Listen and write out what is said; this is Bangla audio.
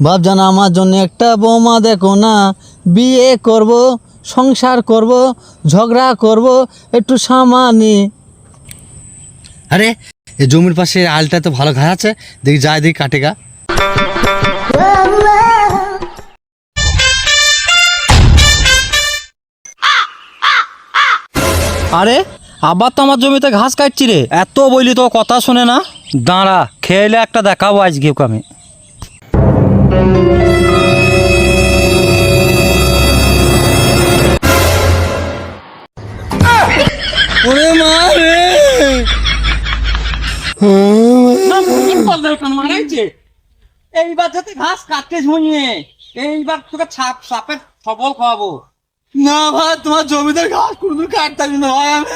ভাবজান আমার জন্য একটা বৌমা দেখো না, বিয়ে করব, সংসার করব, ঝগড়া করব, একটু সামানি। আরে এই জমির পাশে আলটা তো ভালো ঘাস আছে, দেখি যাই দেখি কাটেগা। আরে আবার তো আমার জমিতে ঘাস কাটছি রে, এত বইলি তো কথা শুনে না। দাঁড়া, খেলে একটা দেখাবো আজকে ওকে আমি। ওরে মা রে, এইবার যাতে ঘাস কাটতে শুনিয়ে, এইবার তোকে সাপের সবল খাওয়াবো। না ভাই তোমার জমিতে ঘাস কোনোদিন কাটতে না ভাই, আমি